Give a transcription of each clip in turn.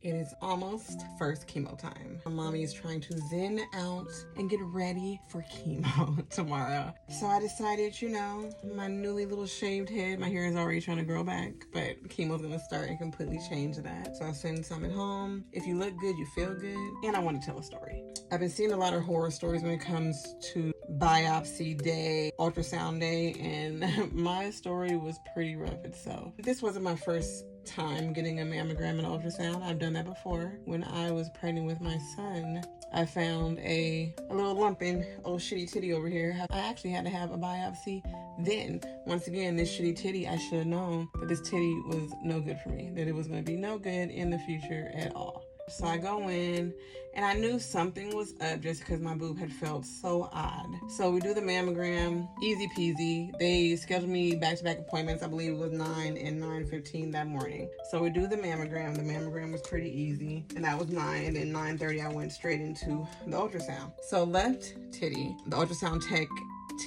It is almost first chemo time. My mommy is trying to zen out and get ready for chemo tomorrow. So I decided, you know, my newly little shaved head, my hair is already trying to grow back, but chemo's gonna start and completely change that. So I'll send some at home. If you look good, you feel good. And I want to tell a story. I've been seeing a lot of horror stories when it comes to biopsy day, ultrasound day, and my story was pretty rough itself. This wasn't my first time getting a mammogram and ultrasound. I've done that before. When I was pregnant with my son, I found a little lumping old shitty titty over here. I actually had to have a biopsy then. Once again, this shitty titty, I should have known that this titty was no good for me, that it was going to be no good in the future at all. So I go in, and I knew something was up just because my boob had felt so odd. So we do the mammogram, easy peasy. They scheduled me back-to-back appointments. I believe it was 9 and 9:15 that morning. So we do the mammogram. The mammogram was pretty easy, and that was 9. And then 9:30, I went straight into the ultrasound. So left titty, the ultrasound tech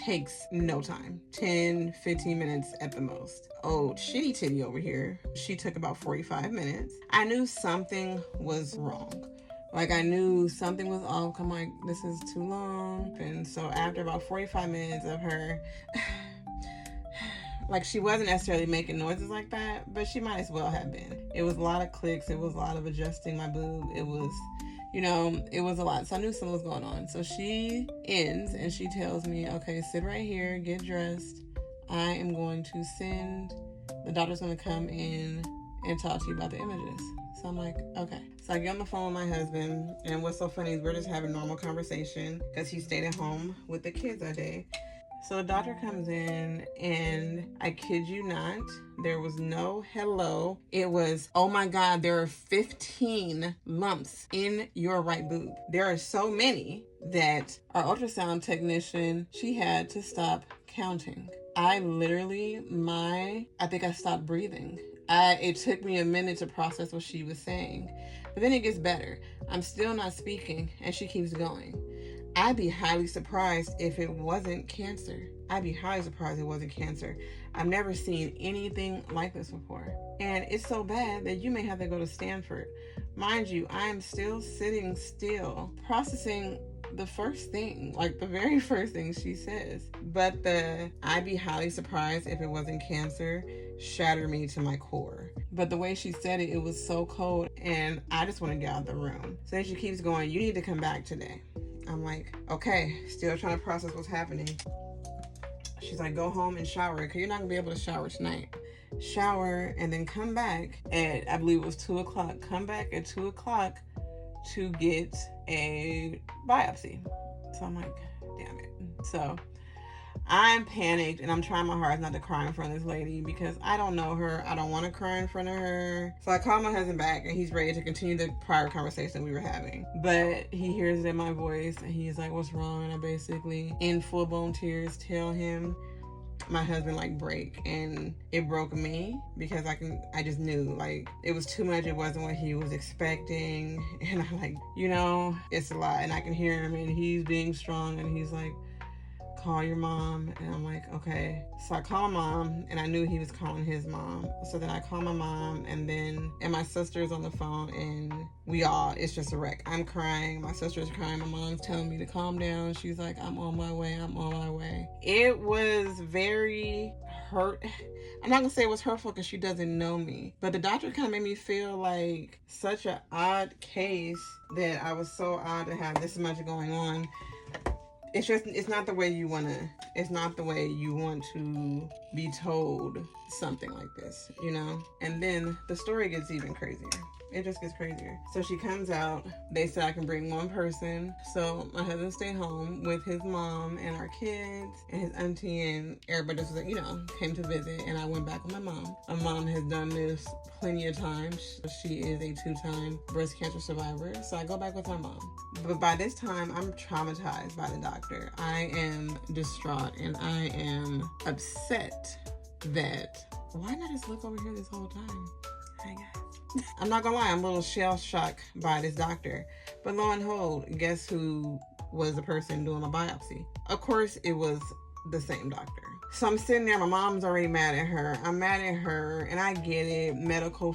takes no time, 10-15 minutes at the most. Oh, shitty titty over here, she took about 45 minutes. I knew something was wrong. Like, I knew something was off. I'm like, this is too long. And so after about 45 minutes of her, like, she wasn't necessarily making noises like that, but she might as well have been. It was a lot of clicks. It was a lot of adjusting my boob. It was, you know, it was a lot. So I knew something was going on. So she ends and she tells me, okay, sit right here, get dressed. I am going to send, the doctor's going to come in and talk to you about the images. So I'm like, okay. So I get on the phone with my husband, and what's so funny is we're just having normal conversation because he stayed at home with the kids that day. So the doctor comes in, and I kid you not, there was no hello. It was, oh my God, there are 15 lumps in your right boob. There are so many that our ultrasound technician, she had to stop counting. I literally, I think I stopped breathing. It took me a minute to process what she was saying. But then it gets better. I'm still not speaking, and she keeps going. I'd be highly surprised if it wasn't cancer. I've never seen anything like this before. And it's so bad that you may have to go to Stanford. Mind you, I am still sitting still, processing the first thing, like the very first thing she says. But I'd be highly surprised if it wasn't cancer shattered me to my core. But the way she said it, it was so cold, and I just want to get out of the room. So then she keeps going, you need to come back today. I'm like, okay, still trying to process what's happening. She's like, go home and shower, because you're not going to be able to shower tonight. Shower, and then come back at, I believe it was 2 o'clock. Come back at 2 o'clock to get a biopsy. So I'm like, damn it. So I'm panicked, and I'm trying my hardest not to cry in front of this lady because I don't know her. I don't want to cry in front of her. So I call my husband back, and he's ready to continue the prior conversation we were having. But he hears it in my voice, and he's like, what's wrong? And I basically, in full-blown tears, tell him my husband like break, and it broke me because I just knew like it was too much. It wasn't what he was expecting, and I'm like, you know, it's a lot. And I can hear him, and he's being strong, and he's like, call your mom. And I'm like, okay. So I call mom, and I knew he was calling his mom. So then I call my mom, and my sister's on the phone, and it's just a wreck. I'm crying, my sister's crying, my mom's telling me to calm down. She's like, I'm on my way. It was very hurt. I'm not gonna say it was hurtful because she doesn't know me, but the doctor kind of made me feel like such an odd case, that I was so odd to have this much going on. It's not the way you want to be told something like this, you know? And then the story gets even crazier. It just gets crazier. So she comes out. They said I can bring one person. So my husband stayed home with his mom and our kids and his auntie, and everybody just, you know, came to visit. And I went back with my mom. My mom has done this plenty of times. She is a 2-time breast cancer survivor. So I go back with my mom. But by this time, I'm traumatized by the doctor. I am distraught, and I am upset that, why not just look over here this whole time? Hi guys. I'm not gonna lie, I'm a little shell shocked by this doctor. But lo and behold, guess who was the person doing my biopsy? Of course, it was the same doctor. So I'm sitting there, my mom's already mad at her. I'm mad at her, and I get it. Medical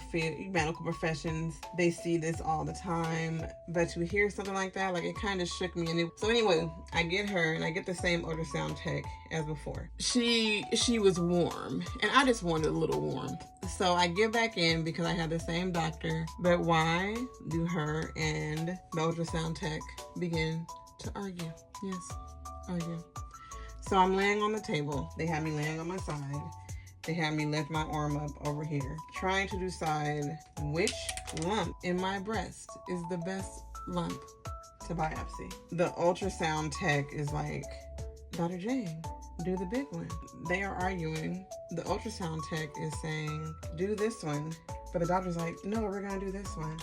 professions, they see this all the time. But to hear something like that, like, it kind of shook me. So anyway, I get her, and I get the same ultrasound tech as before. She was warm, and I just wanted a little warmth. So I get back in because I have the same doctor. But why do her and the ultrasound tech begin to argue? Yes, argue. So I'm laying on the table. They had me laying on my side. They had me lift my arm up over here, trying to decide which lump in my breast is the best lump to biopsy. The ultrasound tech is like, Dr. Jane, do the big one. They are arguing. The ultrasound tech is saying, do this one. But the doctor's like, no, we're gonna do this one.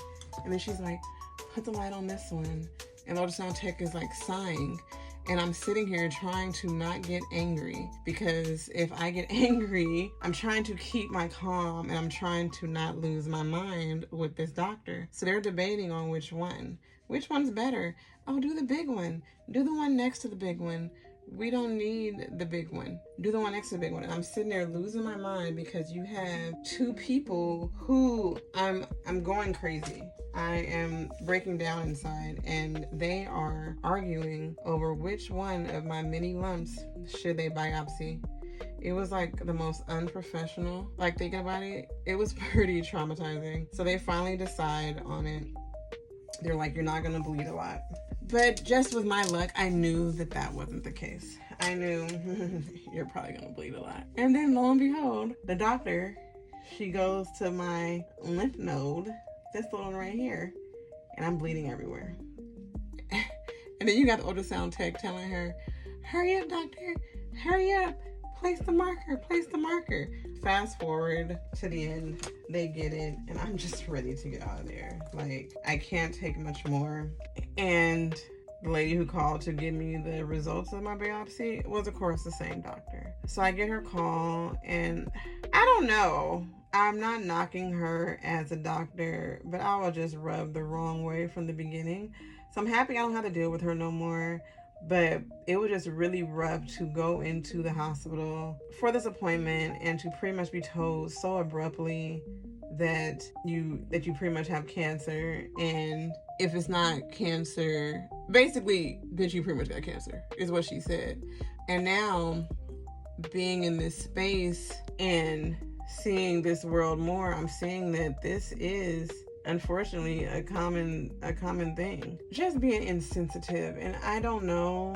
And then she's like, put the light on this one. And the ultrasound tech is like sighing. And I'm sitting here trying to not get angry, because if I get angry, I'm trying to keep my calm and I'm trying to not lose my mind with this doctor. So they're debating on which one. Which one's better? Oh, do the big one. Do the one next to the big one. We don't need the big one. Do the one next to the big one. And I'm sitting there losing my mind because you have two people who I'm going crazy. I am breaking down inside, and they are arguing over which one of my many lumps should they biopsy. It was like the most unprofessional. Like, thinking about it, it was pretty traumatizing. So they finally decide on it. They're like, you're not gonna bleed a lot. But just with my luck, I knew that that wasn't the case. I knew you're probably gonna bleed a lot. And then lo and behold, the doctor, she goes to my lymph node, this little one right here, and I'm bleeding everywhere. And then you got the ultrasound tech telling her, hurry up, doctor, hurry up, place the marker. Fast forward to the end, they get it, and I'm just ready to get out of there. Like, I can't take much more. And the lady who called to give me the results of my biopsy was, of course, the same doctor. So I get her call, and I don't know. I'm not knocking her as a doctor, but I was just rubbed the wrong way from the beginning. So I'm happy I don't have to deal with her no more. But it was just really rough to go into the hospital for this appointment and to pretty much be told so abruptly that you pretty much have cancer, and if it's not cancer, basically that you pretty much got cancer is what she said. And now, being in this space and seeing this world more, I'm seeing that this is unfortunately a common thing. Just being insensitive. And I don't know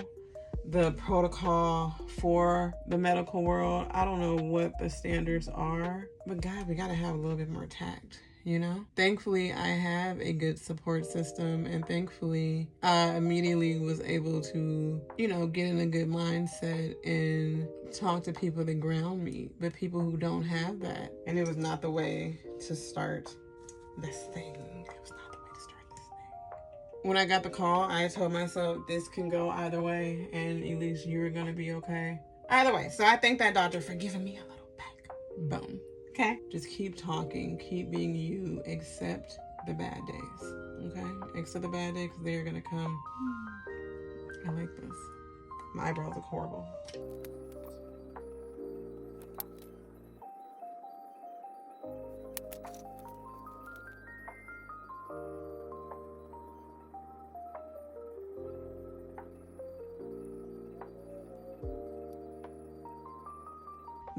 the protocol for the medical world. I don't know what the standards are, but God, we gotta have a little bit more tact, you know? Thankfully, I have a good support system, and thankfully I immediately was able to, get in a good mindset and talk to people that ground me, but people who don't have that. And it was not the way to start this thing. It was not the way to start this thing. When I got the call, I told myself this can go either way, and at least you're gonna be okay. Either way, so I thank that doctor for giving me a little backbone. Okay? Just keep talking, keep being you, accept the bad days. Okay? Accept the bad days, because they're gonna come. I like this. My eyebrows look horrible.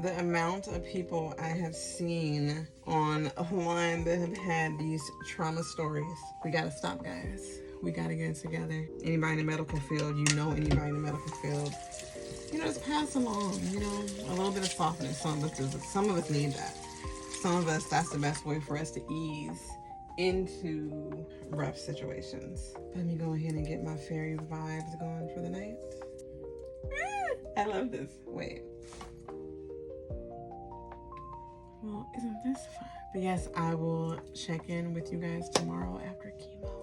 The amount of people I have seen online that have had these trauma stories. We gotta stop, guys. We gotta get together. Anybody in the medical field, anybody in the medical field, just pass along, a little bit of softness. Some of us need that. Some of us, that's the best way for us to ease into rough situations. Let me go ahead and get my fairy vibes going for the night. I love this. Wait. Well, isn't this fun? But yes, I will check in with you guys tomorrow after chemo.